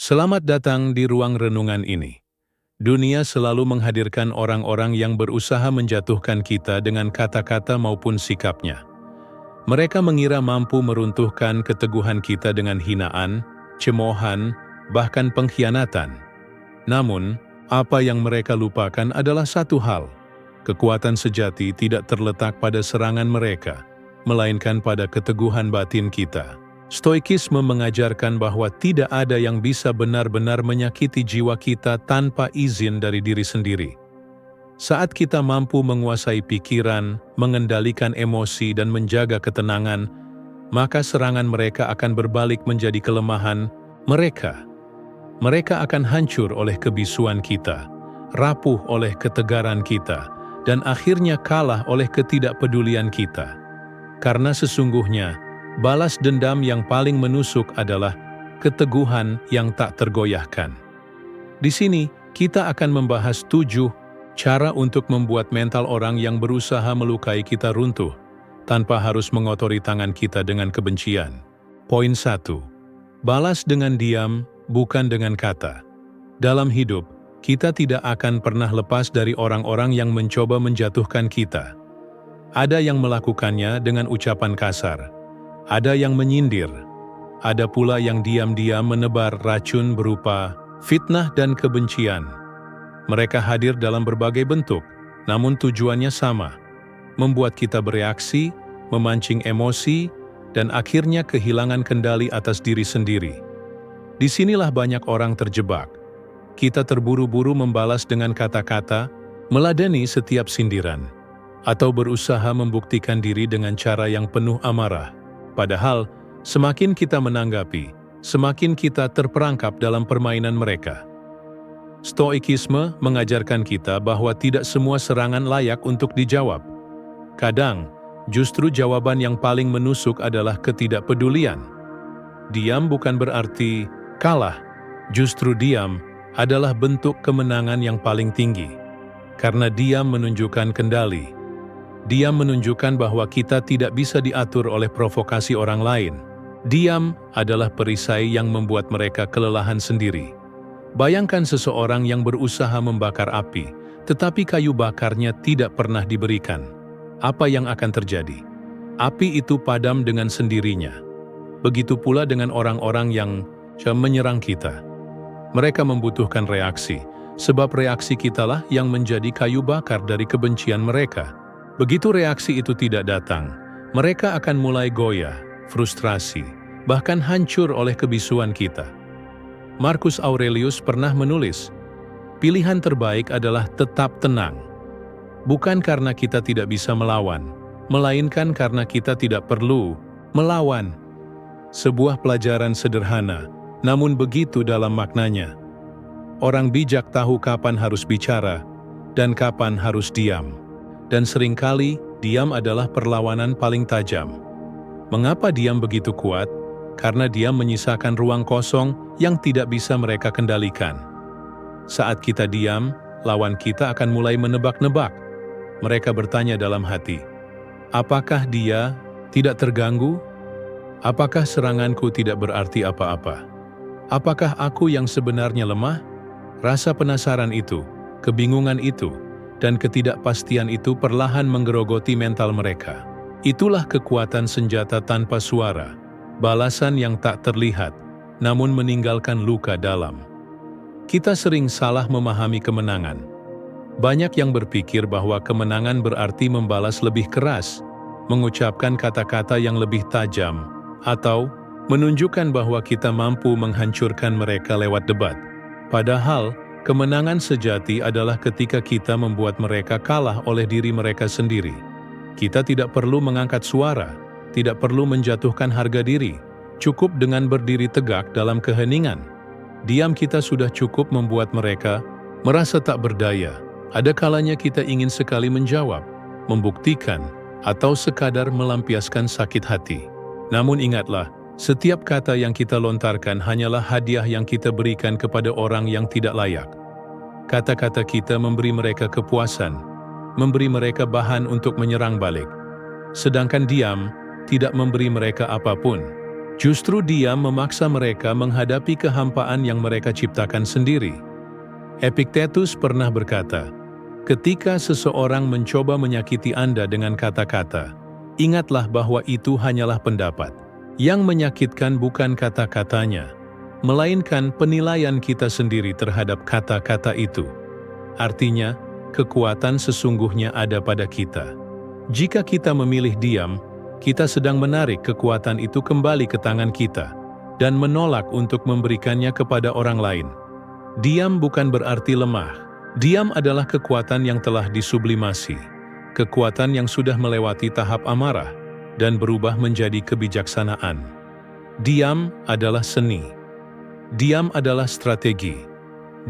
Selamat datang di ruang renungan ini. Dunia selalu menghadirkan orang-orang yang berusaha menjatuhkan kita dengan kata-kata maupun sikapnya. Mereka mengira mampu meruntuhkan keteguhan kita dengan hinaan, cemoohan, bahkan pengkhianatan. Namun, apa yang mereka lupakan adalah satu hal. Kekuatan sejati tidak terletak pada serangan mereka, melainkan pada keteguhan batin kita. Stoikisme mengajarkan bahwa tidak ada yang bisa benar-benar menyakiti jiwa kita tanpa izin dari diri sendiri. Saat kita mampu menguasai pikiran, mengendalikan emosi dan menjaga ketenangan, maka serangan mereka akan berbalik menjadi kelemahan mereka. Mereka akan hancur oleh kebisuan kita, rapuh oleh ketegaran kita, dan akhirnya kalah oleh ketidakpedulian kita. Karena sesungguhnya, balas dendam yang paling menusuk adalah keteguhan yang tak tergoyahkan. Di sini, kita akan membahas 7 cara untuk membuat mental orang yang berusaha melukai kita runtuh, tanpa harus mengotori tangan kita dengan kebencian. Poin 1. Balas dengan diam, bukan dengan kata. Dalam hidup, kita tidak akan pernah lepas dari orang-orang yang mencoba menjatuhkan kita. Ada yang melakukannya dengan ucapan kasar. Ada yang menyindir, ada pula yang diam-diam menebar racun berupa fitnah dan kebencian. Mereka hadir dalam berbagai bentuk, namun tujuannya sama, membuat kita bereaksi, memancing emosi, dan akhirnya kehilangan kendali atas diri sendiri. Disinilah banyak orang terjebak. Kita terburu-buru membalas dengan kata-kata, meladeni setiap sindiran, atau berusaha membuktikan diri dengan cara yang penuh amarah. Padahal, semakin kita menanggapi, semakin kita terperangkap dalam permainan mereka. Stoikisme mengajarkan kita bahwa tidak semua serangan layak untuk dijawab. Kadang, justru jawaban yang paling menusuk adalah ketidakpedulian. Diam bukan berarti kalah, justru diam adalah bentuk kemenangan yang paling tinggi. Karena diam menunjukkan kendali. Diam menunjukkan bahwa kita tidak bisa diatur oleh provokasi orang lain. Diam adalah perisai yang membuat mereka kelelahan sendiri. Bayangkan seseorang yang berusaha membakar api, tetapi kayu bakarnya tidak pernah diberikan. Apa yang akan terjadi? Api itu padam dengan sendirinya. Begitu pula dengan orang-orang yang menyerang kita. Mereka membutuhkan reaksi, sebab reaksi kitalah yang menjadi kayu bakar dari kebencian mereka. Begitu reaksi itu tidak datang, mereka akan mulai goyah, frustrasi, bahkan hancur oleh kebisuan kita. Marcus Aurelius pernah menulis, pilihan terbaik adalah tetap tenang. Bukan karena kita tidak bisa melawan, melainkan karena kita tidak perlu melawan. Sebuah pelajaran sederhana, namun begitu dalam maknanya. Orang bijak tahu kapan harus bicara, dan kapan harus diam. Dan seringkali, diam adalah perlawanan paling tajam. Mengapa diam begitu kuat? Karena diam menyisakan ruang kosong yang tidak bisa mereka kendalikan. Saat kita diam, lawan kita akan mulai menebak-nebak. Mereka bertanya dalam hati, apakah dia tidak terganggu? Apakah seranganku tidak berarti apa-apa? Apakah aku yang sebenarnya lemah? Rasa penasaran itu, kebingungan itu, dan ketidakpastian itu perlahan menggerogoti mental mereka. Itulah kekuatan senjata tanpa suara, balasan yang tak terlihat, namun meninggalkan luka dalam. Kita sering salah memahami kemenangan. Banyak yang berpikir bahwa kemenangan berarti membalas lebih keras, mengucapkan kata-kata yang lebih tajam, atau menunjukkan bahwa kita mampu menghancurkan mereka lewat debat. Padahal, kemenangan sejati adalah ketika kita membuat mereka kalah oleh diri mereka sendiri. Kita tidak perlu mengangkat suara, tidak perlu menjatuhkan harga diri, cukup dengan berdiri tegak dalam keheningan. Diam kita sudah cukup membuat mereka merasa tak berdaya. Ada kalanya kita ingin sekali menjawab, membuktikan, atau sekadar melampiaskan sakit hati. Namun ingatlah, setiap kata yang kita lontarkan hanyalah hadiah yang kita berikan kepada orang yang tidak layak. Kata-kata kita memberi mereka kepuasan, memberi mereka bahan untuk menyerang balik. Sedangkan diam tidak memberi mereka apapun. Justru diam memaksa mereka menghadapi kehampaan yang mereka ciptakan sendiri. Epictetus pernah berkata, "Ketika seseorang mencoba menyakiti Anda dengan kata-kata, ingatlah bahwa itu hanyalah pendapat. Yang menyakitkan bukan kata-katanya, melainkan penilaian kita sendiri terhadap kata-kata itu." Artinya, kekuatan sesungguhnya ada pada kita. Jika kita memilih diam, kita sedang menarik kekuatan itu kembali ke tangan kita, dan menolak untuk memberikannya kepada orang lain. Diam bukan berarti lemah. Diam adalah kekuatan yang telah disublimasi, kekuatan yang sudah melewati tahap amarah, dan berubah menjadi kebijaksanaan. Diam adalah seni. Diam adalah strategi.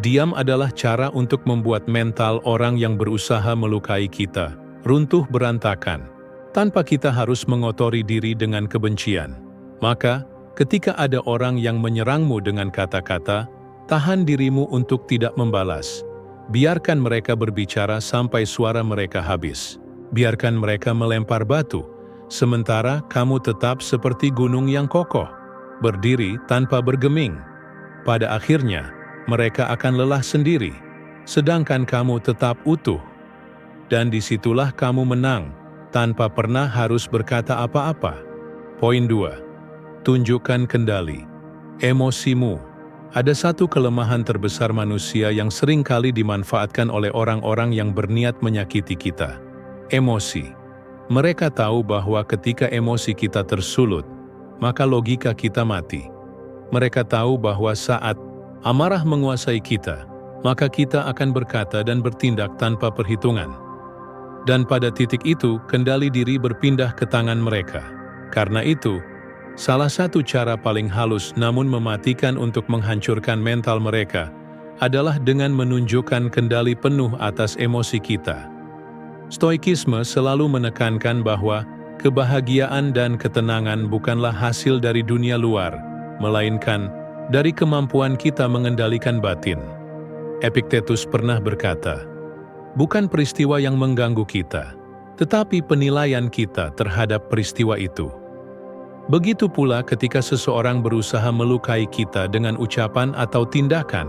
Diam adalah cara untuk membuat mental orang yang berusaha melukai kita runtuh berantakan, tanpa kita harus mengotori diri dengan kebencian. Maka, ketika ada orang yang menyerangmu dengan kata-kata, tahan dirimu untuk tidak membalas. Biarkan mereka berbicara sampai suara mereka habis. Biarkan mereka melempar batu, sementara kamu tetap seperti gunung yang kokoh, berdiri tanpa bergeming. Pada akhirnya, mereka akan lelah sendiri, sedangkan kamu tetap utuh. Dan disitulah kamu menang, tanpa pernah harus berkata apa-apa. Poin 2. Tunjukkan kendali. Emosimu. Ada satu kelemahan terbesar manusia yang sering kali dimanfaatkan oleh orang-orang yang berniat menyakiti kita. Emosi. Mereka tahu bahwa ketika emosi kita tersulut, maka logika kita mati. Mereka tahu bahwa saat amarah menguasai kita, maka kita akan berkata dan bertindak tanpa perhitungan. Dan pada titik itu, kendali diri berpindah ke tangan mereka. Karena itu, salah satu cara paling halus namun mematikan untuk menghancurkan mental mereka adalah dengan menunjukkan kendali penuh atas emosi kita. Stoikisme selalu menekankan bahwa kebahagiaan dan ketenangan bukanlah hasil dari dunia luar, melainkan dari kemampuan kita mengendalikan batin. Epictetus pernah berkata, "Bukan peristiwa yang mengganggu kita, tetapi penilaian kita terhadap peristiwa itu." Begitu pula ketika seseorang berusaha melukai kita dengan ucapan atau tindakan.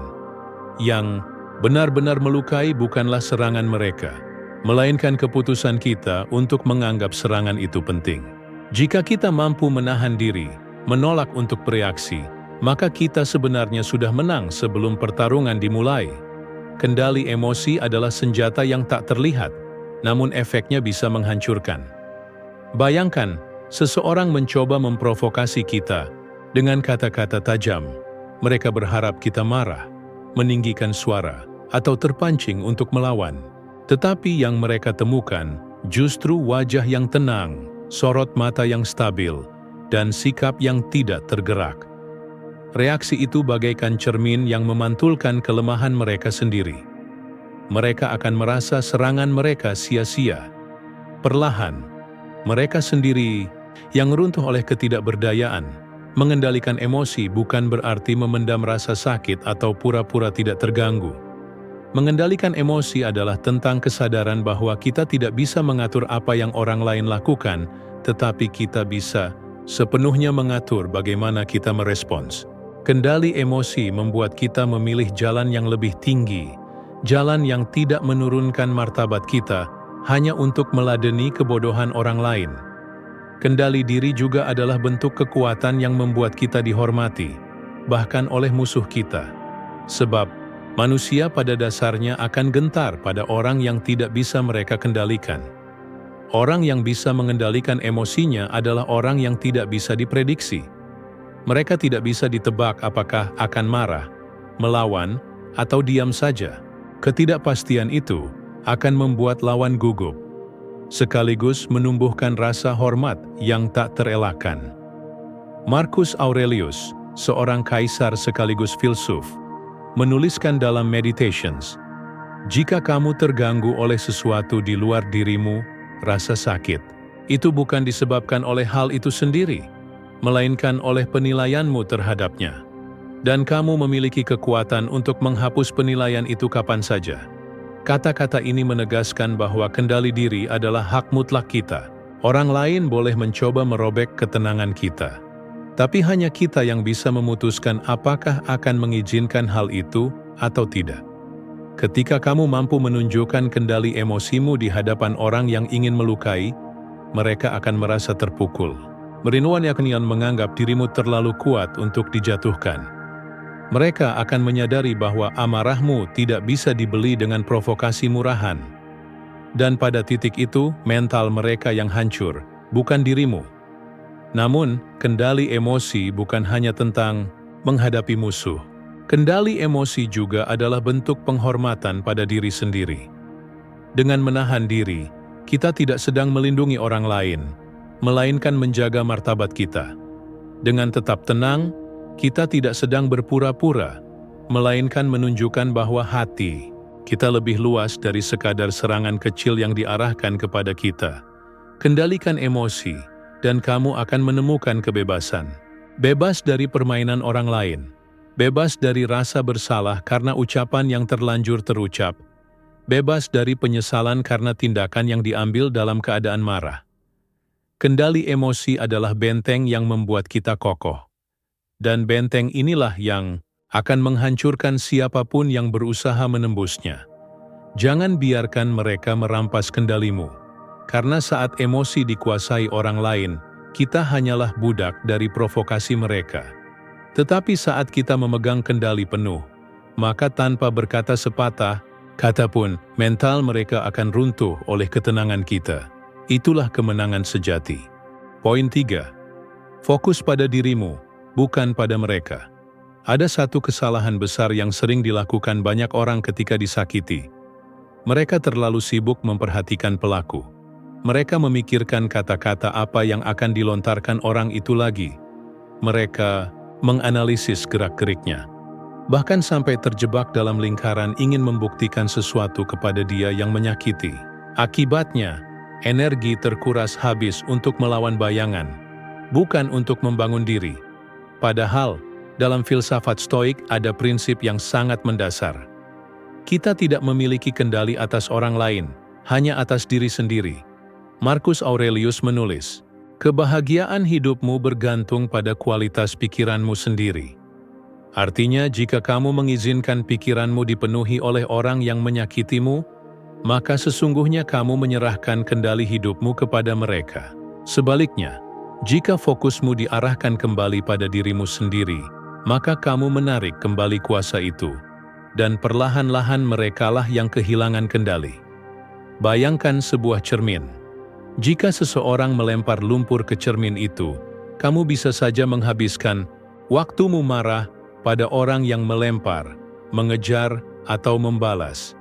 Yang benar-benar melukai bukanlah serangan mereka, melainkan keputusan kita untuk menganggap serangan itu penting. Jika kita mampu menahan diri, menolak untuk bereaksi, maka kita sebenarnya sudah menang sebelum pertarungan dimulai. Kendali emosi adalah senjata yang tak terlihat, namun efeknya bisa menghancurkan. Bayangkan, seseorang mencoba memprovokasi kita dengan kata-kata tajam. Mereka berharap kita marah, meninggikan suara, atau terpancing untuk melawan. Tetapi yang mereka temukan justru wajah yang tenang, sorot mata yang stabil, dan sikap yang tidak tergerak. Reaksi itu bagaikan cermin yang memantulkan kelemahan mereka sendiri. Mereka akan merasa serangan mereka sia-sia. Perlahan, mereka sendiri yang runtuh oleh ketidakberdayaan. Mengendalikan emosi bukan berarti memendam rasa sakit atau pura-pura tidak terganggu. Mengendalikan emosi adalah tentang kesadaran bahwa kita tidak bisa mengatur apa yang orang lain lakukan, tetapi kita bisa sepenuhnya mengatur bagaimana kita merespons. Kendali emosi membuat kita memilih jalan yang lebih tinggi, jalan yang tidak menurunkan martabat kita hanya untuk meladeni kebodohan orang lain. Kendali diri juga adalah bentuk kekuatan yang membuat kita dihormati, bahkan oleh musuh kita. Sebab, manusia pada dasarnya akan gentar pada orang yang tidak bisa mereka kendalikan. Orang yang bisa mengendalikan emosinya adalah orang yang tidak bisa diprediksi. Mereka tidak bisa ditebak apakah akan marah, melawan, atau diam saja. Ketidakpastian itu akan membuat lawan gugup, sekaligus menumbuhkan rasa hormat yang tak terelakkan. Marcus Aurelius, seorang kaisar sekaligus filsuf, menuliskan dalam Meditations, "Jika kamu terganggu oleh sesuatu di luar dirimu, rasa sakit, itu bukan disebabkan oleh hal itu sendiri, melainkan oleh penilaianmu terhadapnya. Dan kamu memiliki kekuatan untuk menghapus penilaian itu kapan saja." Kata-kata ini menegaskan bahwa kendali diri adalah hak mutlak kita. Orang lain boleh mencoba merobek ketenangan kita, Tapi hanya kita yang bisa memutuskan apakah akan mengizinkan hal itu atau tidak. Ketika kamu mampu menunjukkan kendali emosimu di hadapan orang yang ingin melukai, mereka akan merasa terpukul. Merinduan yang menganggap dirimu terlalu kuat untuk dijatuhkan. Mereka akan menyadari bahwa amarahmu tidak bisa dibeli dengan provokasi murahan. Dan pada titik itu, mental mereka yang hancur, bukan dirimu. Namun, kendali emosi bukan hanya tentang menghadapi musuh. Kendali emosi juga adalah bentuk penghormatan pada diri sendiri. Dengan menahan diri, kita tidak sedang melindungi orang lain, melainkan menjaga martabat kita. Dengan tetap tenang, kita tidak sedang berpura-pura, melainkan menunjukkan bahwa hati kita lebih luas dari sekadar serangan kecil yang diarahkan kepada kita. Kendalikan emosi, dan kamu akan menemukan kebebasan. Bebas dari permainan orang lain. Bebas dari rasa bersalah karena ucapan yang terlanjur terucap. Bebas dari penyesalan karena tindakan yang diambil dalam keadaan marah. Kendali emosi adalah benteng yang membuat kita kokoh. Dan benteng inilah yang akan menghancurkan siapapun yang berusaha menembusnya. Jangan biarkan mereka merampas kendalimu. Karena saat emosi dikuasai orang lain, kita hanyalah budak dari provokasi mereka. Tetapi saat kita memegang kendali penuh, maka tanpa berkata sepatah kata pun, mental mereka akan runtuh oleh ketenangan kita. Itulah kemenangan sejati. Poin 3. Fokus pada dirimu, bukan pada mereka. Ada satu kesalahan besar yang sering dilakukan banyak orang ketika disakiti. Mereka terlalu sibuk memperhatikan pelaku. Mereka memikirkan kata-kata apa yang akan dilontarkan orang itu lagi. Mereka menganalisis gerak-geriknya. Bahkan sampai terjebak dalam lingkaran ingin membuktikan sesuatu kepada dia yang menyakiti. Akibatnya, energi terkuras habis untuk melawan bayangan, bukan untuk membangun diri. Padahal, dalam filsafat Stoik ada prinsip yang sangat mendasar. Kita tidak memiliki kendali atas orang lain, hanya atas diri sendiri. Marcus Aurelius menulis, kebahagiaan hidupmu bergantung pada kualitas pikiranmu sendiri. Artinya, jika kamu mengizinkan pikiranmu dipenuhi oleh orang yang menyakitimu, maka sesungguhnya kamu menyerahkan kendali hidupmu kepada mereka. Sebaliknya, jika fokusmu diarahkan kembali pada dirimu sendiri, maka kamu menarik kembali kuasa itu, dan perlahan-lahan merekalah yang kehilangan kendali. Bayangkan sebuah cermin. Jika seseorang melempar lumpur ke cermin itu, kamu bisa saja menghabiskan waktumu marah pada orang yang melempar, mengejar, atau membalas.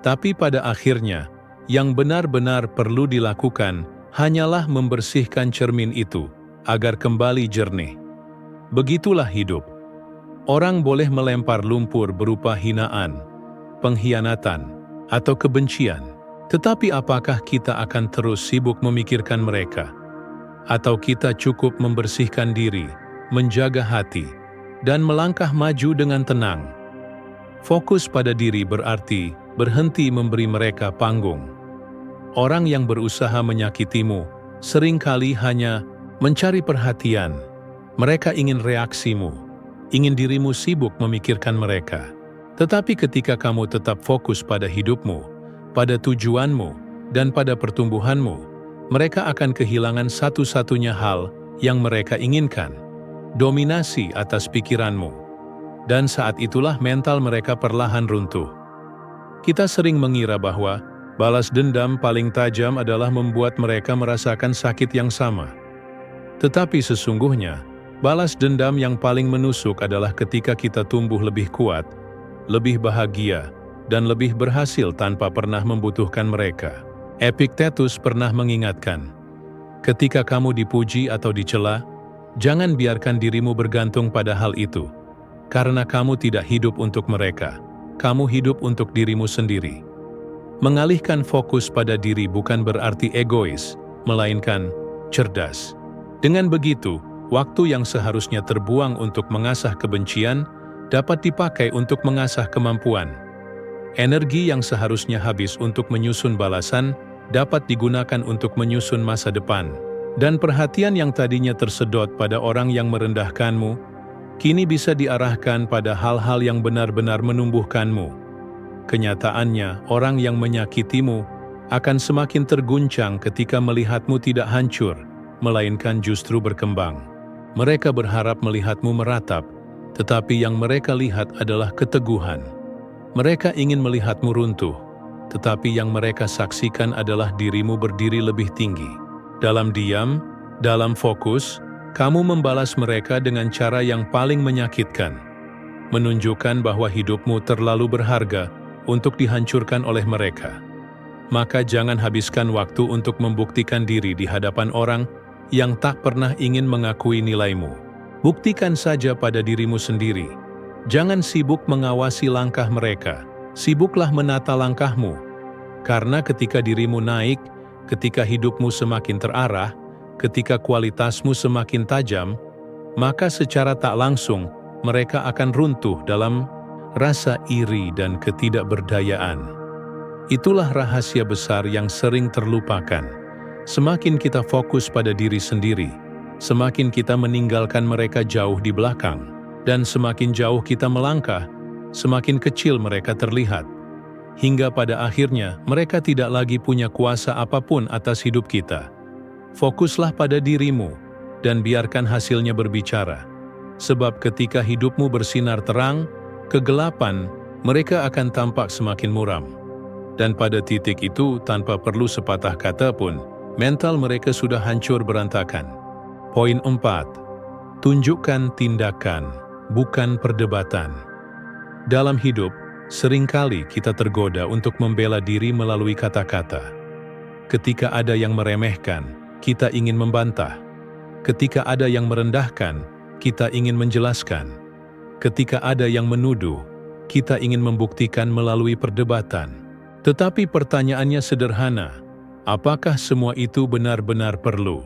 Tapi pada akhirnya, yang benar-benar perlu dilakukan hanyalah membersihkan cermin itu agar kembali jernih. Begitulah hidup. Orang boleh melempar lumpur berupa hinaan, pengkhianatan, atau kebencian. Tetapi apakah kita akan terus sibuk memikirkan mereka? Atau kita cukup membersihkan diri, menjaga hati, dan melangkah maju dengan tenang? Fokus pada diri berarti berhenti memberi mereka panggung. Orang yang berusaha menyakitimu seringkali hanya mencari perhatian. Mereka ingin reaksimu, ingin dirimu sibuk memikirkan mereka. Tetapi ketika kamu tetap fokus pada hidupmu, pada tujuanmu, dan pada pertumbuhanmu, mereka akan kehilangan satu-satunya hal yang mereka inginkan, dominasi atas pikiranmu. Dan saat itulah mental mereka perlahan runtuh. Kita sering mengira bahwa balas dendam paling tajam adalah membuat mereka merasakan sakit yang sama. Tetapi sesungguhnya, balas dendam yang paling menusuk adalah ketika kita tumbuh lebih kuat, lebih bahagia, dan lebih berhasil tanpa pernah membutuhkan mereka. Epictetus pernah mengingatkan, ketika kamu dipuji atau dicela, jangan biarkan dirimu bergantung pada hal itu. Karena kamu tidak hidup untuk mereka, kamu hidup untuk dirimu sendiri. Mengalihkan fokus pada diri bukan berarti egois, melainkan cerdas. Dengan begitu, waktu yang seharusnya terbuang untuk mengasah kebencian, dapat dipakai untuk mengasah kemampuan. Energi yang seharusnya habis untuk menyusun balasan, dapat digunakan untuk menyusun masa depan. Dan perhatian yang tadinya tersedot pada orang yang merendahkanmu, kini bisa diarahkan pada hal-hal yang benar-benar menumbuhkanmu. Kenyataannya, orang yang menyakitimu akan semakin terguncang ketika melihatmu tidak hancur, melainkan justru berkembang. Mereka berharap melihatmu meratap, tetapi yang mereka lihat adalah keteguhan. Mereka ingin melihatmu runtuh, tetapi yang mereka saksikan adalah dirimu berdiri lebih tinggi. Dalam diam, dalam fokus, kamu membalas mereka dengan cara yang paling menyakitkan, menunjukkan bahwa hidupmu terlalu berharga untuk dihancurkan oleh mereka. Maka jangan habiskan waktu untuk membuktikan diri di hadapan orang yang tak pernah ingin mengakui nilaimu. Buktikan saja pada dirimu sendiri. Jangan sibuk mengawasi langkah mereka, sibuklah menata langkahmu. Karena ketika dirimu naik, ketika hidupmu semakin terarah, ketika kualitasmu semakin tajam, maka secara tak langsung mereka akan runtuh dalam rasa iri dan ketidakberdayaan. Itulah rahasia besar yang sering terlupakan. Semakin kita fokus pada diri sendiri, semakin kita meninggalkan mereka jauh di belakang, dan semakin jauh kita melangkah, semakin kecil mereka terlihat. Hingga pada akhirnya mereka tidak lagi punya kuasa apapun atas hidup kita. Fokuslah pada dirimu dan biarkan hasilnya berbicara. Sebab ketika hidupmu bersinar terang, kegelapan mereka akan tampak semakin muram. Dan pada titik itu, tanpa perlu sepatah kata pun, mental mereka sudah hancur berantakan. Poin 4. Tunjukkan tindakan, bukan perdebatan. Dalam hidup, seringkali kita tergoda untuk membela diri melalui kata-kata. Ketika ada yang meremehkan, kita ingin membantah. Ketika ada yang merendahkan, kita ingin menjelaskan. Ketika ada yang menuduh, kita ingin membuktikan melalui perdebatan. Tetapi pertanyaannya sederhana, apakah semua itu benar-benar perlu?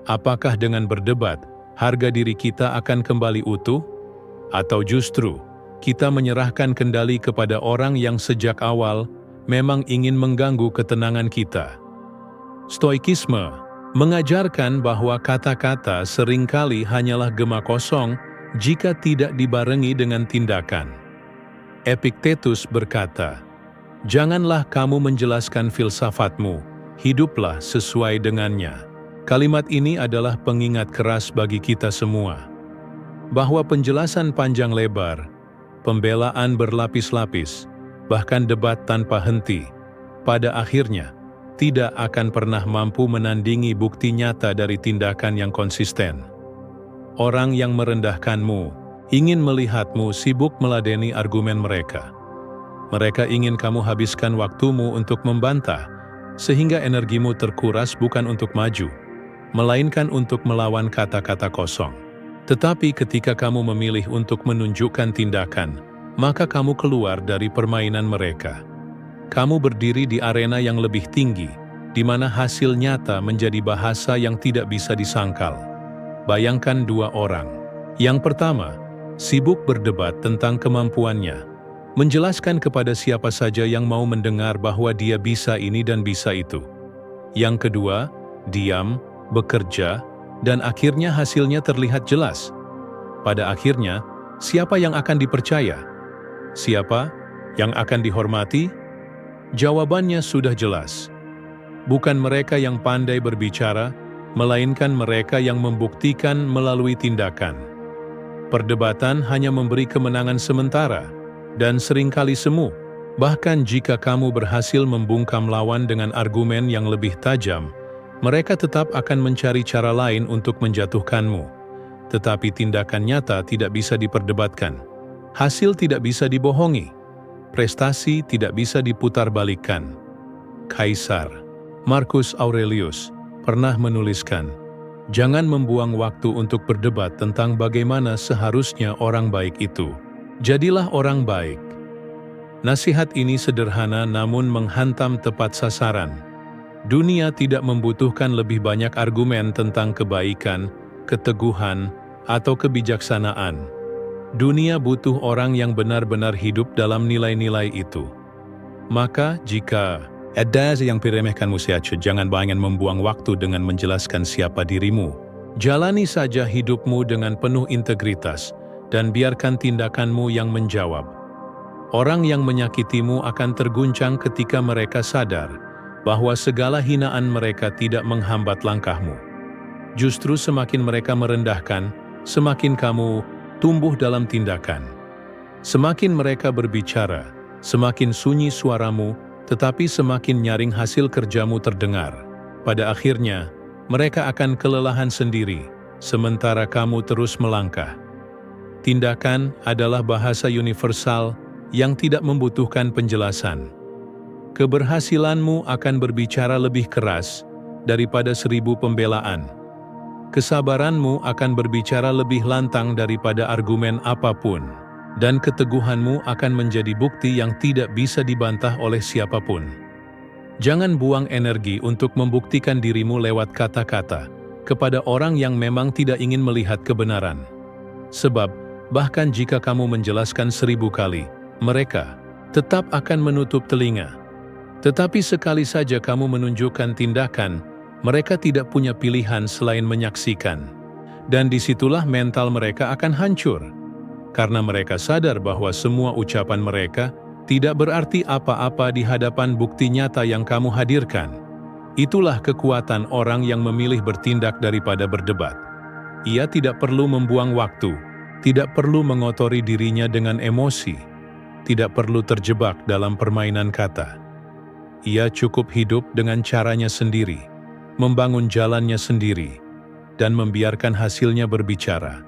Apakah dengan berdebat, harga diri kita akan kembali utuh? Atau justru, kita menyerahkan kendali kepada orang yang sejak awal memang ingin mengganggu ketenangan kita? Stoikisme mengajarkan bahwa kata-kata seringkali hanyalah gema kosong jika tidak dibarengi dengan tindakan. Epictetus berkata, "Janganlah kamu menjelaskan filsafatmu, hiduplah sesuai dengannya." Kalimat ini adalah pengingat keras bagi kita semua, bahwa penjelasan panjang lebar, pembelaan berlapis-lapis, bahkan debat tanpa henti, pada akhirnya tidak akan pernah mampu menandingi bukti nyata dari tindakan yang konsisten. Orang yang merendahkanmu ingin melihatmu sibuk meladeni argumen mereka. Mereka ingin kamu habiskan waktumu untuk membantah, sehingga energimu terkuras bukan untuk maju, melainkan untuk melawan kata-kata kosong. Tetapi ketika kamu memilih untuk menunjukkan tindakan, maka kamu keluar dari permainan mereka. Kamu berdiri di arena yang lebih tinggi, di mana hasil nyata menjadi bahasa yang tidak bisa disangkal. Bayangkan dua orang. Yang pertama, sibuk berdebat tentang kemampuannya, menjelaskan kepada siapa saja yang mau mendengar bahwa dia bisa ini dan bisa itu. Yang kedua, diam, bekerja, dan akhirnya hasilnya terlihat jelas. Pada akhirnya, siapa yang akan dipercaya? Siapa yang akan dihormati? Jawabannya sudah jelas. Bukan mereka yang pandai berbicara, melainkan mereka yang membuktikan melalui tindakan. Perdebatan hanya memberi kemenangan sementara, dan seringkali semu. Bahkan jika kamu berhasil membungkam lawan dengan argumen yang lebih tajam, mereka tetap akan mencari cara lain untuk menjatuhkanmu. Tetapi tindakan nyata tidak bisa diperdebatkan. Hasil tidak bisa dibohongi. Prestasi tidak bisa diputarbalikkan. Kaisar Marcus Aurelius pernah menuliskan, "Jangan membuang waktu untuk berdebat tentang bagaimana seharusnya orang baik itu. Jadilah orang baik." Nasihat ini sederhana namun menghantam tepat sasaran. Dunia tidak membutuhkan lebih banyak argumen tentang kebaikan, keteguhan, atau kebijaksanaan. Dunia butuh orang yang benar-benar hidup dalam nilai-nilai itu. Maka, jika Ada yang diremehkanmu saja, jangan banyak membuang waktu dengan menjelaskan siapa dirimu. Jalani saja hidupmu dengan penuh integritas, dan biarkan tindakanmu yang menjawab. Orang yang menyakitimu akan terguncang ketika mereka sadar bahwa segala hinaan mereka tidak menghambat langkahmu. Justru semakin mereka merendahkan, semakin kamu tumbuh dalam tindakan. Semakin mereka berbicara, semakin sunyi suaramu, tetapi semakin nyaring hasil kerjamu terdengar. Pada akhirnya, mereka akan kelelahan sendiri, sementara kamu terus melangkah. Tindakan adalah bahasa universal yang tidak membutuhkan penjelasan. Keberhasilanmu akan berbicara lebih keras daripada 1000 pembelaan. Kesabaranmu akan berbicara lebih lantang daripada argumen apapun. Dan keteguhanmu akan menjadi bukti yang tidak bisa dibantah oleh siapapun. Jangan buang energi untuk membuktikan dirimu lewat kata-kata kepada orang yang memang tidak ingin melihat kebenaran. Sebab, bahkan jika kamu menjelaskan 1000 kali, mereka tetap akan menutup telinga. Tetapi sekali saja kamu menunjukkan tindakan, mereka tidak punya pilihan selain menyaksikan. Dan disitulah mental mereka akan hancur. Karena mereka sadar bahwa semua ucapan mereka tidak berarti apa-apa di hadapan bukti nyata yang kamu hadirkan. Itulah kekuatan orang yang memilih bertindak daripada berdebat. Ia tidak perlu membuang waktu, tidak perlu mengotori dirinya dengan emosi, tidak perlu terjebak dalam permainan kata. Ia cukup hidup dengan caranya sendiri, membangun jalannya sendiri, dan membiarkan hasilnya berbicara.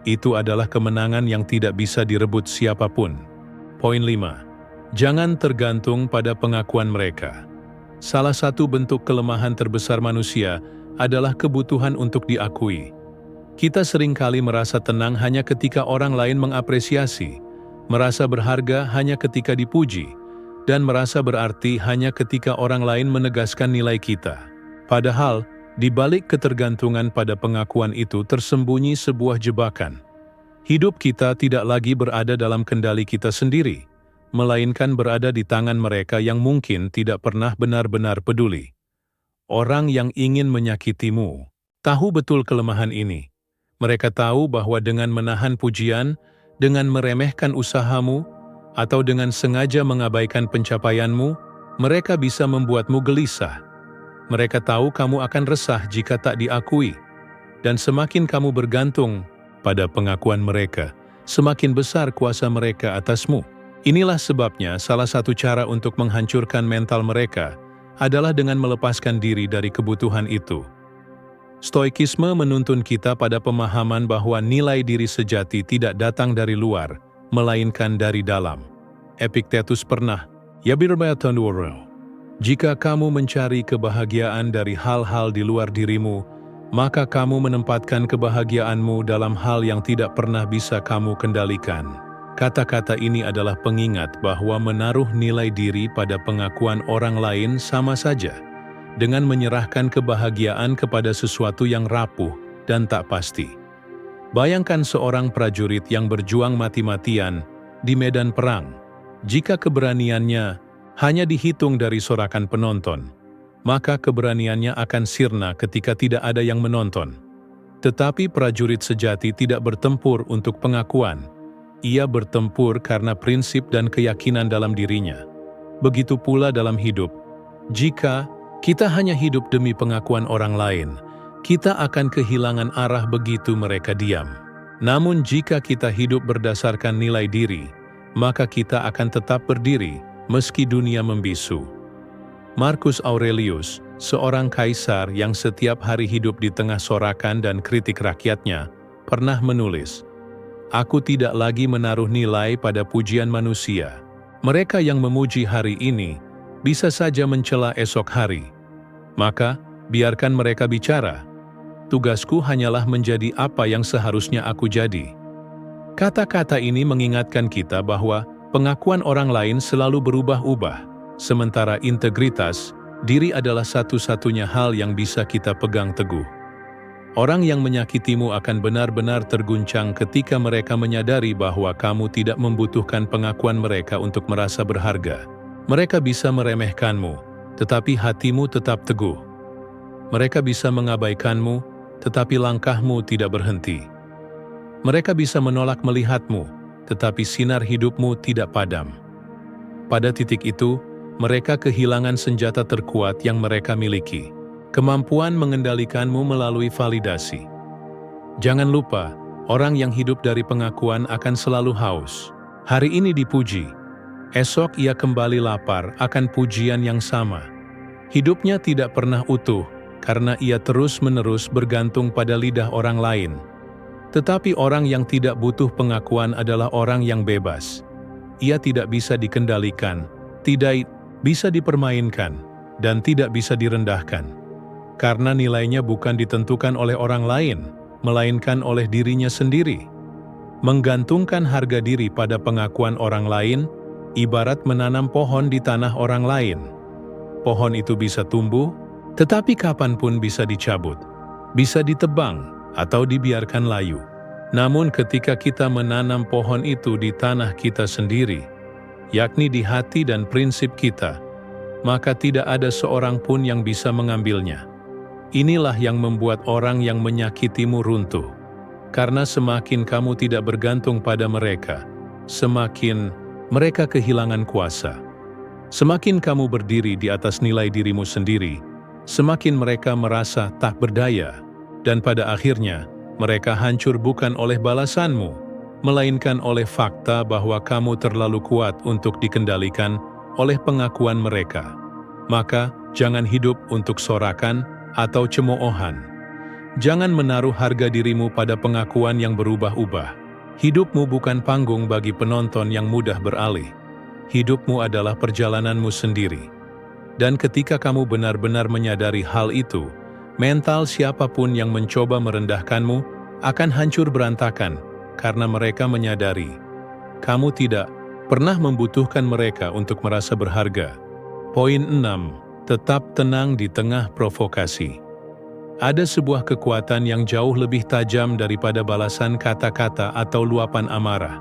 Itu adalah kemenangan yang tidak bisa direbut siapapun. Poin 5. Jangan tergantung pada pengakuan mereka. Salah satu bentuk kelemahan terbesar manusia adalah kebutuhan untuk diakui. Kita seringkali merasa tenang hanya ketika orang lain mengapresiasi, merasa berharga hanya ketika dipuji, dan merasa berarti hanya ketika orang lain menegaskan nilai kita. Padahal, di balik ketergantungan pada pengakuan itu tersembunyi sebuah jebakan. Hidup kita tidak lagi berada dalam kendali kita sendiri, melainkan berada di tangan mereka yang mungkin tidak pernah benar-benar peduli. Orang yang ingin menyakitimu tahu betul kelemahan ini. Mereka tahu bahwa dengan menahan pujian, dengan meremehkan usahamu, atau dengan sengaja mengabaikan pencapaianmu, mereka bisa membuatmu gelisah. Mereka tahu kamu akan resah jika tak diakui, dan semakin kamu bergantung pada pengakuan mereka, semakin besar kuasa mereka atasmu. Inilah sebabnya salah satu cara untuk menghancurkan mental mereka adalah dengan melepaskan diri dari kebutuhan itu. Stoikisme menuntun kita pada pemahaman bahwa nilai diri sejati tidak datang dari luar, melainkan dari dalam. Epictetus pernah, jika kamu mencari kebahagiaan dari hal-hal di luar dirimu, maka kamu menempatkan kebahagiaanmu dalam hal yang tidak pernah bisa kamu kendalikan. Kata-kata ini adalah pengingat bahwa menaruh nilai diri pada pengakuan orang lain sama saja dengan menyerahkan kebahagiaan kepada sesuatu yang rapuh dan tak pasti. Bayangkan seorang prajurit yang berjuang mati-matian di medan perang. Jika keberaniannya hanya dihitung dari sorakan penonton, maka keberaniannya akan sirna ketika tidak ada yang menonton. Tetapi prajurit sejati tidak bertempur untuk pengakuan. Ia bertempur karena prinsip dan keyakinan dalam dirinya. Begitu pula dalam hidup. Jika kita hanya hidup demi pengakuan orang lain, kita akan kehilangan arah begitu mereka diam. Namun jika kita hidup berdasarkan nilai diri, maka kita akan tetap berdiri meski dunia membisu. Marcus Aurelius, seorang kaisar yang setiap hari hidup di tengah sorakan dan kritik rakyatnya, pernah menulis, "Aku tidak lagi menaruh nilai pada pujian manusia. Mereka yang memuji hari ini bisa saja mencela esok hari. Maka, biarkan mereka bicara. Tugasku hanyalah menjadi apa yang seharusnya aku jadi." Kata-kata ini mengingatkan kita bahwa pengakuan orang lain selalu berubah-ubah, sementara integritas diri adalah satu-satunya hal yang bisa kita pegang teguh. Orang yang menyakitimu akan benar-benar terguncang ketika mereka menyadari bahwa kamu tidak membutuhkan pengakuan mereka untuk merasa berharga. Mereka bisa meremehkanmu, tetapi hatimu tetap teguh. Mereka bisa mengabaikanmu, tetapi langkahmu tidak berhenti. Mereka bisa menolak melihatmu, tetapi sinar hidupmu tidak padam. Pada titik itu, mereka kehilangan senjata terkuat yang mereka miliki, kemampuan mengendalikanmu melalui validasi. Jangan lupa, orang yang hidup dari pengakuan akan selalu haus. Hari ini dipuji, esok ia kembali lapar akan pujian yang sama. Hidupnya tidak pernah utuh, karena ia terus-menerus bergantung pada lidah orang lain. Tetapi orang yang tidak butuh pengakuan adalah orang yang bebas. Ia tidak bisa dikendalikan, tidak bisa dipermainkan, dan tidak bisa direndahkan. Karena nilainya bukan ditentukan oleh orang lain, melainkan oleh dirinya sendiri. Menggantungkan harga diri pada pengakuan orang lain, ibarat menanam pohon di tanah orang lain. Pohon itu bisa tumbuh, tetapi kapanpun bisa dicabut, bisa ditebang, atau dibiarkan layu. Namun ketika kita menanam pohon itu di tanah kita sendiri, yakni di hati dan prinsip kita, maka tidak ada seorang pun yang bisa mengambilnya. Inilah yang membuat orang yang menyakitimu runtuh. Karena semakin kamu tidak bergantung pada mereka, semakin mereka kehilangan kuasa. Semakin kamu berdiri di atas nilai dirimu sendiri, semakin mereka merasa tak berdaya. Dan pada akhirnya, mereka hancur bukan oleh balasanmu, melainkan oleh fakta bahwa kamu terlalu kuat untuk dikendalikan oleh pengakuan mereka. Maka, jangan hidup untuk sorakan atau cemoohan. Jangan menaruh harga dirimu pada pengakuan yang berubah-ubah. Hidupmu bukan panggung bagi penonton yang mudah beralih. Hidupmu adalah perjalananmu sendiri. Dan ketika kamu benar-benar menyadari hal itu, mental siapapun yang mencoba merendahkanmu akan hancur berantakan karena mereka menyadari kamu tidak pernah membutuhkan mereka untuk merasa berharga. Poin 6. Tetap tenang di tengah provokasi. Ada sebuah kekuatan yang jauh lebih tajam daripada balasan kata-kata atau luapan amarah.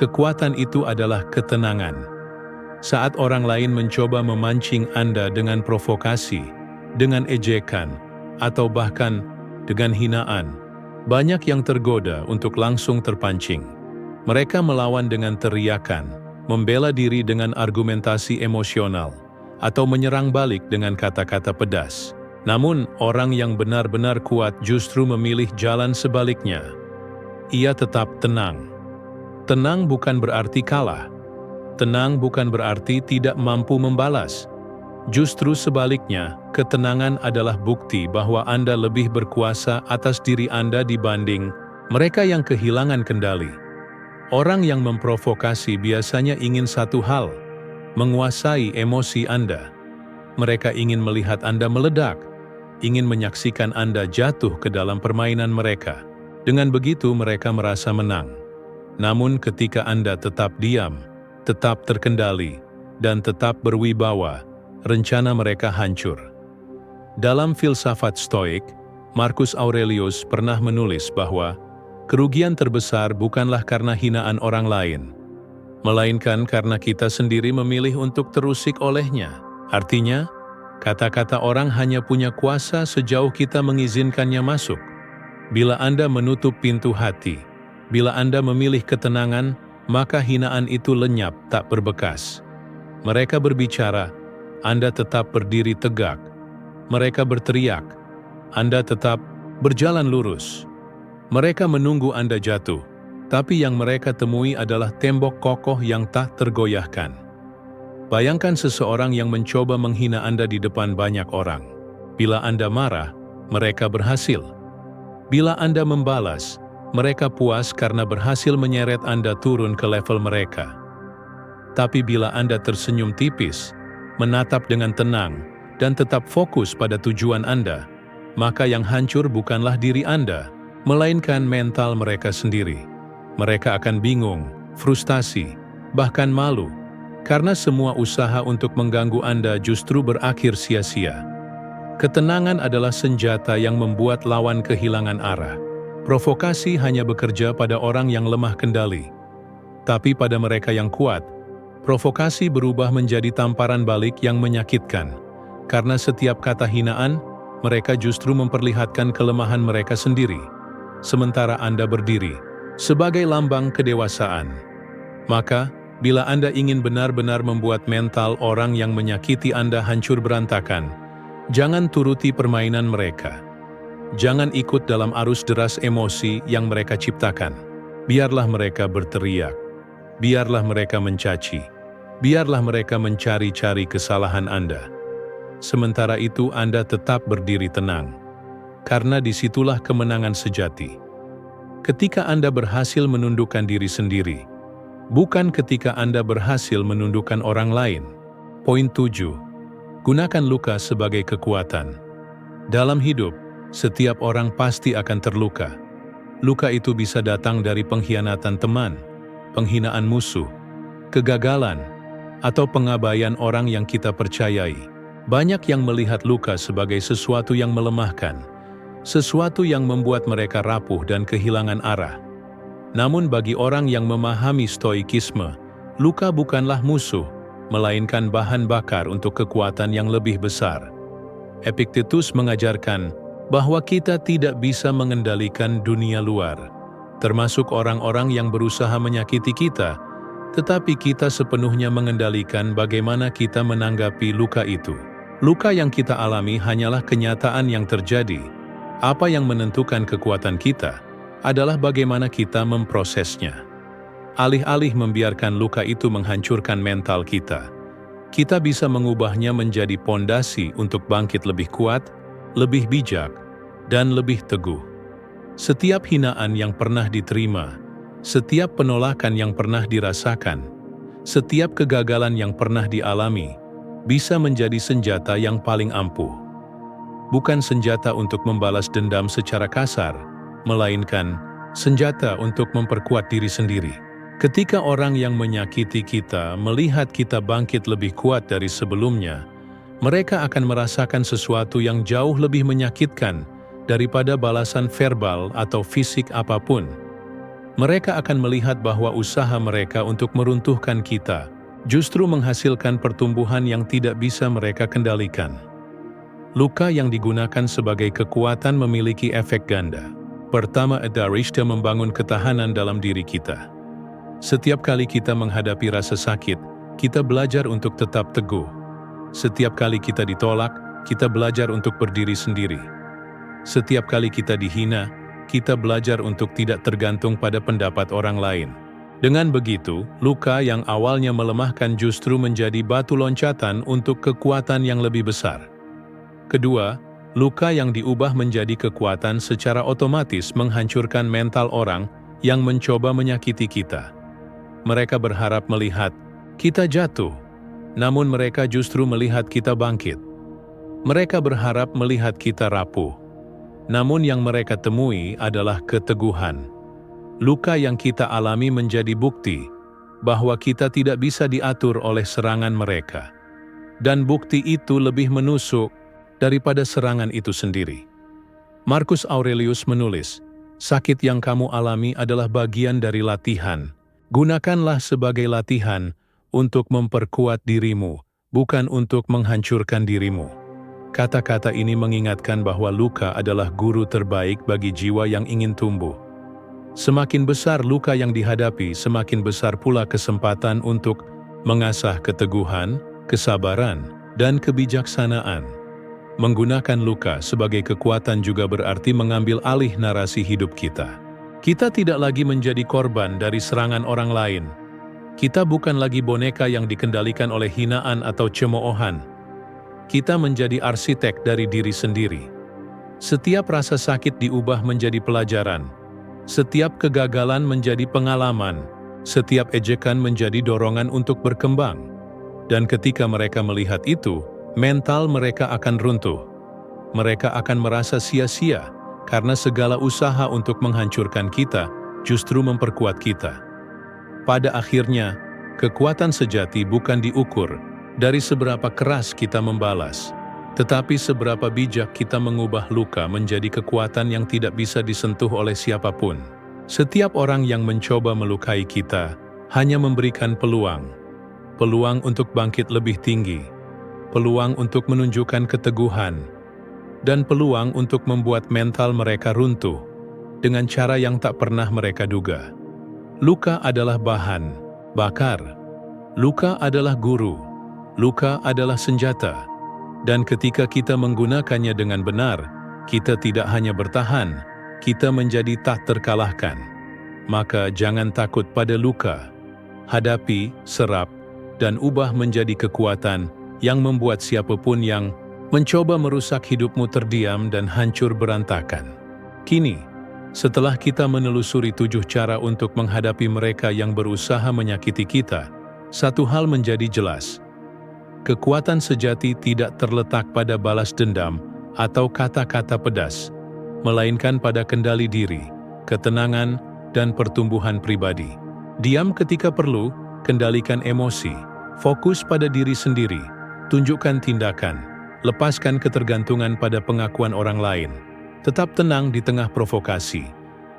Kekuatan itu adalah ketenangan. Saat orang lain mencoba memancing Anda dengan provokasi, dengan ejekan, atau bahkan dengan hinaan, banyak yang tergoda untuk langsung terpancing. Mereka melawan dengan teriakan, membela diri dengan argumentasi emosional, atau menyerang balik dengan kata-kata pedas. Namun, orang yang benar-benar kuat justru memilih jalan sebaliknya. Ia tetap tenang. Tenang bukan berarti kalah. Tenang bukan berarti tidak mampu membalas. Justru sebaliknya, ketenangan adalah bukti bahwa Anda lebih berkuasa atas diri Anda dibanding mereka yang kehilangan kendali. Orang yang memprovokasi biasanya ingin satu hal, menguasai emosi Anda. Mereka ingin melihat Anda meledak, ingin menyaksikan Anda jatuh ke dalam permainan mereka. Dengan begitu mereka merasa menang. Namun ketika Anda tetap diam, tetap terkendali, dan tetap berwibawa, rencana mereka hancur. Dalam filsafat Stoik, Marcus Aurelius pernah menulis bahwa kerugian terbesar bukanlah karena hinaan orang lain, melainkan karena kita sendiri memilih untuk terusik olehnya. Artinya, kata-kata orang hanya punya kuasa sejauh kita mengizinkannya masuk. Bila Anda menutup pintu hati, bila Anda memilih ketenangan, maka hinaan itu lenyap tak berbekas. Mereka berbicara, Anda tetap berdiri tegak. Mereka berteriak, Anda tetap berjalan lurus. Mereka menunggu Anda jatuh, tapi yang mereka temui adalah tembok kokoh yang tak tergoyahkan. Bayangkan seseorang yang mencoba menghina Anda di depan banyak orang. Bila Anda marah, mereka berhasil. Bila Anda membalas, mereka puas karena berhasil menyeret Anda turun ke level mereka. Tapi bila Anda tersenyum tipis, menatap dengan tenang, dan tetap fokus pada tujuan Anda, maka yang hancur bukanlah diri Anda, melainkan mental mereka sendiri. Mereka akan bingung, frustasi, bahkan malu, karena semua usaha untuk mengganggu Anda justru berakhir sia-sia. Ketenangan adalah senjata yang membuat lawan kehilangan arah. Provokasi hanya bekerja pada orang yang lemah kendali. Tapi pada mereka yang kuat, provokasi berubah menjadi tamparan balik yang menyakitkan, Karena setiap kata hinaan, mereka justru memperlihatkan kelemahan mereka sendiri, sementara Anda berdiri sebagai lambang kedewasaan. Maka, bila Anda ingin benar-benar membuat mental orang yang menyakiti Anda hancur berantakan, jangan turuti permainan mereka. Jangan ikut dalam arus deras emosi yang mereka ciptakan. Biarlah mereka berteriak. Biarlah mereka mencaci. Biarlah mereka mencari-cari kesalahan Anda. Sementara itu Anda tetap berdiri tenang. Karena disitulah kemenangan sejati. Ketika Anda berhasil menundukkan diri sendiri, bukan ketika Anda berhasil menundukkan orang lain. Poin 7. Gunakan luka sebagai kekuatan. Dalam hidup, setiap orang pasti akan terluka. Luka itu bisa datang dari pengkhianatan teman, penghinaan musuh, kegagalan, atau pengabaian orang yang kita percayai. Banyak yang melihat luka sebagai sesuatu yang melemahkan, sesuatu yang membuat mereka rapuh dan kehilangan arah. Namun bagi orang yang memahami stoikisme, luka bukanlah musuh, melainkan bahan bakar untuk kekuatan yang lebih besar. Epictetus mengajarkan bahwa kita tidak bisa mengendalikan dunia luar, termasuk orang-orang yang berusaha menyakiti kita, tetapi kita sepenuhnya mengendalikan bagaimana kita menanggapi luka itu. Luka yang kita alami hanyalah kenyataan yang terjadi. Apa yang menentukan kekuatan kita adalah bagaimana kita memprosesnya. Alih-alih membiarkan luka itu menghancurkan mental kita, kita bisa mengubahnya menjadi pondasi untuk bangkit lebih kuat, lebih bijak, dan lebih teguh. Setiap hinaan yang pernah diterima, setiap penolakan yang pernah dirasakan, setiap kegagalan yang pernah dialami, bisa menjadi senjata yang paling ampuh. Bukan senjata untuk membalas dendam secara kasar, melainkan senjata untuk memperkuat diri sendiri. Ketika orang yang menyakiti kita melihat kita bangkit lebih kuat dari sebelumnya, mereka akan merasakan sesuatu yang jauh lebih menyakitkan daripada balasan verbal atau fisik apapun. Mereka akan melihat bahwa usaha mereka untuk meruntuhkan kita justru menghasilkan pertumbuhan yang tidak bisa mereka kendalikan. Luka yang digunakan sebagai kekuatan memiliki efek ganda. Pertama, Adarishta membangun ketahanan dalam diri kita. Setiap kali kita menghadapi rasa sakit, kita belajar untuk tetap teguh. Setiap kali kita ditolak, kita belajar untuk berdiri sendiri. Setiap kali kita dihina, kita belajar untuk tidak tergantung pada pendapat orang lain. Dengan begitu, luka yang awalnya melemahkan justru menjadi batu loncatan untuk kekuatan yang lebih besar. Kedua, luka yang diubah menjadi kekuatan secara otomatis menghancurkan mental orang yang mencoba menyakiti kita. Mereka berharap melihat kita jatuh, namun mereka justru melihat kita bangkit. Mereka berharap melihat kita rapuh, namun yang mereka temui adalah keteguhan. Luka yang kita alami menjadi bukti bahwa kita tidak bisa diatur oleh serangan mereka. Dan bukti itu lebih menusuk daripada serangan itu sendiri. Marcus Aurelius menulis, "Sakit yang kamu alami adalah bagian dari latihan. Gunakanlah sebagai latihan untuk memperkuat dirimu, bukan untuk menghancurkan dirimu." Kata-kata ini mengingatkan bahwa luka adalah guru terbaik bagi jiwa yang ingin tumbuh. Semakin besar luka yang dihadapi, semakin besar pula kesempatan untuk mengasah keteguhan, kesabaran, dan kebijaksanaan. Menggunakan luka sebagai kekuatan juga berarti mengambil alih narasi hidup kita. Kita tidak lagi menjadi korban dari serangan orang lain. Kita bukan lagi boneka yang dikendalikan oleh hinaan atau cemoohan. Kita menjadi arsitek dari diri sendiri. Setiap rasa sakit diubah menjadi pelajaran. Setiap kegagalan menjadi pengalaman, setiap ejekan menjadi dorongan untuk berkembang. Dan ketika mereka melihat itu, mental mereka akan runtuh. Mereka akan merasa sia-sia, karena segala usaha untuk menghancurkan kita justru memperkuat kita. Pada akhirnya, kekuatan sejati bukan diukur dari seberapa keras kita membalas, tetapi seberapa bijak kita mengubah luka menjadi kekuatan yang tidak bisa disentuh oleh siapapun. Setiap orang yang mencoba melukai kita hanya memberikan peluang untuk bangkit lebih tinggi, peluang untuk menunjukkan keteguhan, dan peluang untuk membuat mental mereka runtuh dengan cara yang tak pernah mereka duga. Luka adalah bahan bakar, luka adalah guru, luka adalah senjata, dan ketika kita menggunakannya dengan benar, kita tidak hanya bertahan, kita menjadi tak terkalahkan. Maka jangan takut pada luka. Hadapi, serap, dan ubah menjadi kekuatan yang membuat siapapun yang mencoba merusak hidupmu terdiam dan hancur berantakan. Kini, setelah kita menelusuri 7 cara untuk menghadapi mereka yang berusaha menyakiti kita, satu hal menjadi jelas. Kekuatan sejati tidak terletak pada balas dendam atau kata-kata pedas, melainkan pada kendali diri, ketenangan, dan pertumbuhan pribadi. Diam ketika perlu, kendalikan emosi, fokus pada diri sendiri, tunjukkan tindakan, lepaskan ketergantungan pada pengakuan orang lain, tetap tenang di tengah provokasi,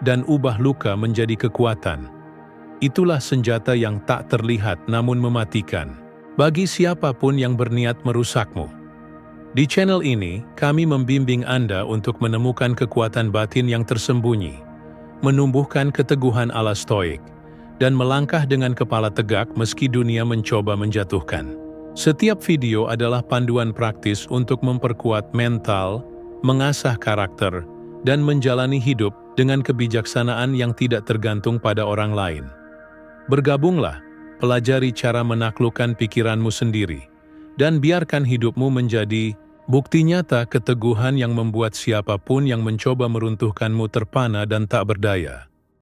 dan ubah luka menjadi kekuatan. Itulah senjata yang tak terlihat namun mematikan bagi siapapun yang berniat merusakmu. Di channel ini, kami membimbing Anda untuk menemukan kekuatan batin yang tersembunyi, menumbuhkan keteguhan ala stoik, dan melangkah dengan kepala tegak meski dunia mencoba menjatuhkan. Setiap video adalah panduan praktis untuk memperkuat mental, mengasah karakter, dan menjalani hidup dengan kebijaksanaan yang tidak tergantung pada orang lain. Bergabunglah, pelajari cara menaklukkan pikiranmu sendiri, dan biarkan hidupmu menjadi bukti nyata keteguhan yang membuat siapapun yang mencoba meruntuhkanmu terpana dan tak berdaya.